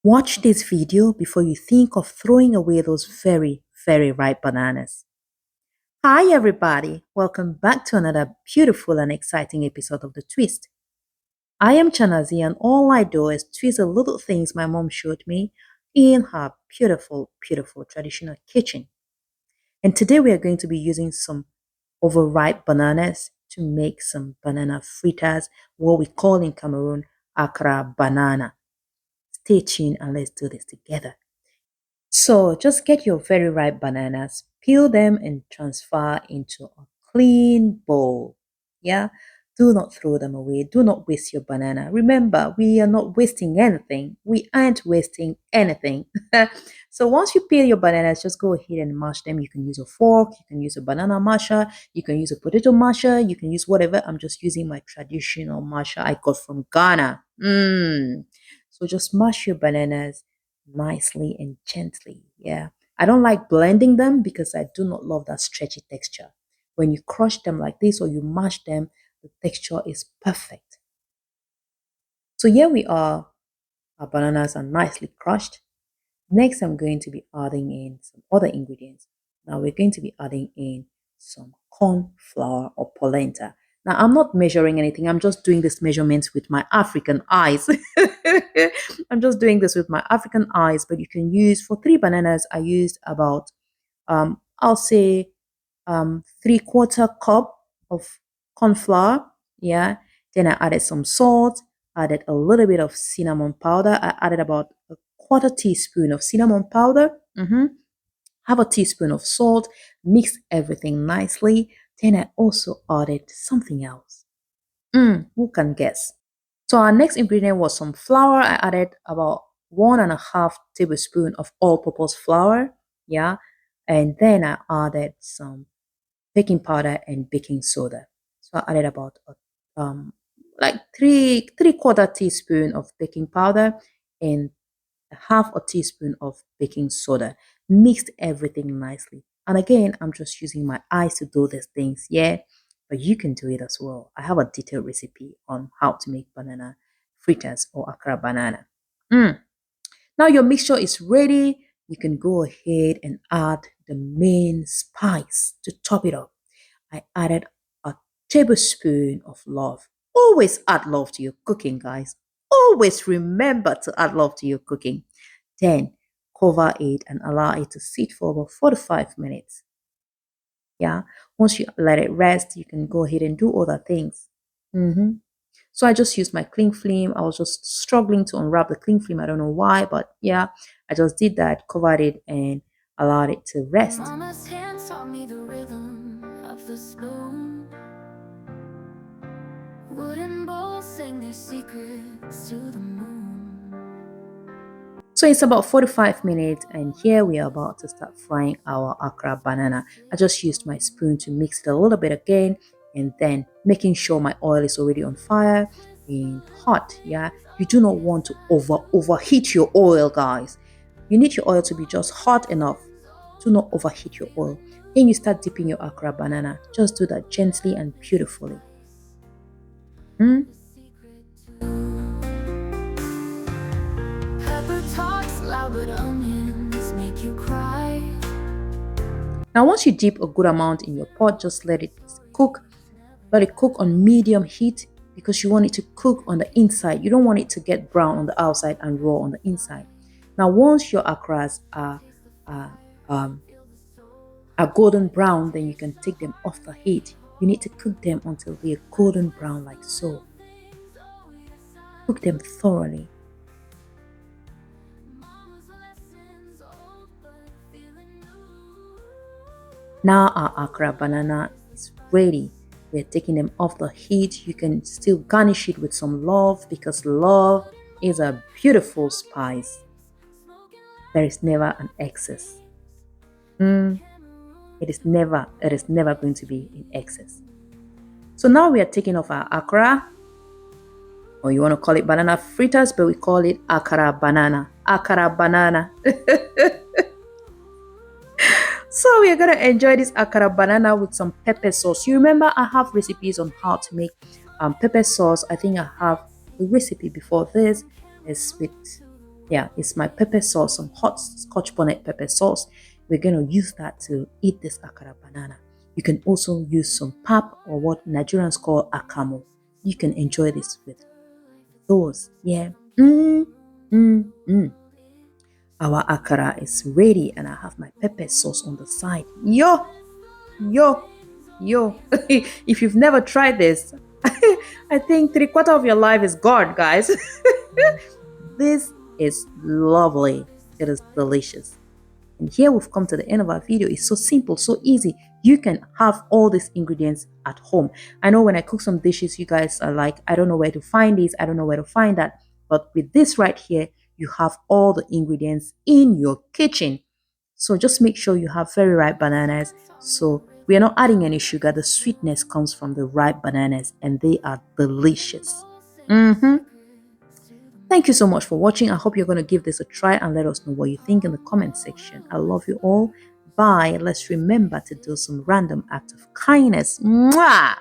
Watch this video before you think of throwing away those very, very ripe bananas. Hi, everybody. Welcome back to another beautiful and exciting episode of The Twist. I am Chanazi, and all I do is twist the little things my mom showed me in her beautiful, beautiful traditional kitchen. And today we are going to be using some overripe bananas to make some banana fritters, what we call in Cameroon, Akara banana. Stay tuned and let's do this together. So just get your very ripe bananas, peel them and transfer into a clean bowl. Yeah. Do not throw them away. Do not waste your banana. Remember, we are not wasting anything. We aren't wasting anything. So once you peel your bananas, just go ahead and mash them. You can use a fork, you can use a banana masher, you can use a potato masher, you can use whatever. I'm just using my traditional masher I got from Ghana. So just mash your bananas nicely and gently. Yeah. I don't like blending them because I do not love that stretchy texture. When you crush them like this or you mash them, the texture is perfect. So here we are. Our bananas are nicely crushed. Next, I'm going to be adding in some other ingredients. Now we're going to be adding in some corn flour or polenta. Now I'm not measuring anything. I'm just doing this measurements with my African eyes. I'm just doing this with my African eyes, but you can use for 3 bananas. I used about I'll say 3/4 cup of corn flour. Yeah. Then I added some salt, added a little bit of cinnamon powder. I added about a quarter teaspoon of cinnamon powder. Half a teaspoon of salt, mix everything nicely. Then I also added something else. Who can guess? So our next ingredient was some flour. I added about 1.5 tablespoon of all-purpose flour. Yeah. And then I added some baking powder and baking soda. So I added about like three-quarter teaspoon of baking powder and half a teaspoon of baking soda. Mixed everything nicely. And again, I'm just using my eyes to do these things, yeah, but you can do it as well. I have a detailed recipe on how to make banana fritters or akara banana. Now your mixture is ready. You can go ahead and add the main spice to top it up. I added a tablespoon of love. Always add love to your cooking, guys. Always remember to add love to your cooking. Then cover it and allow it to sit for about 4 to 5 minutes. Yeah. Once you let it rest, you can go ahead and do other things. So I just used my cling film. I was just struggling to unwrap the cling film. I don't know why, but yeah, I just did that, covered it, and allowed it to rest. Mama's hand taught me the rhythm of the spoon. Wooden bowls sing their secrets to the moon. So it's about 45 minutes, and here we are about to start frying our akara banana. I just used my spoon to mix it a little bit again, and then making sure my oil is already on fire and hot. Yeah, you do not want to overheat your oil, guys. You need your oil to be just hot enough. Do not overheat your oil. Then you start dipping your akara banana. Just do that gently and beautifully. Now once you dip a good amount in your pot, just let it cook. Let it cook on medium heat because you want it to cook on the inside. You don't want it to get brown on the outside and raw on the inside. Now once your akaras are golden brown, then you can take them off the heat. You need to cook them until they are golden brown like so. Cook them thoroughly. Now our akara banana is ready. We're taking them off the heat. You can still garnish it with some love because love is a beautiful spice. There is never an excess. It is never going to be in excess. So now we are taking off our akara, or you want to call it banana fritters, but we call it akara banana. Akara banana. So we are going to enjoy this akara banana with some pepper sauce. You remember I have recipes on how to make pepper sauce. I think I have the recipe before this. Is with Yeah, it's my pepper sauce, some hot scotch bonnet pepper sauce. We're going to use that to eat this akara banana. You can also use some pap or what Nigerians call akamo. You can enjoy this with those. Yeah. Mm, mm, mm. Our akara is ready and I have my pepper sauce on the side. Yo, yo, yo. If you've never tried this, I think 3/4 of your life is gone, guys. This is lovely. It is delicious. And here we've come to the end of our video. It's so simple, so easy. You can have all these ingredients at home. I know when I cook some dishes, you guys are like, I don't know where to find this. I don't know where to find that. But with this right here, you have all the ingredients in your kitchen. So just make sure you have very ripe bananas. So we are not adding any sugar. The sweetness comes from the ripe bananas and they are delicious. Thank you so much for watching. I hope you're going to give this a try and let us know what you think in the comment section. I love you all. Bye. Let's remember to do some random act of kindness. Mwah!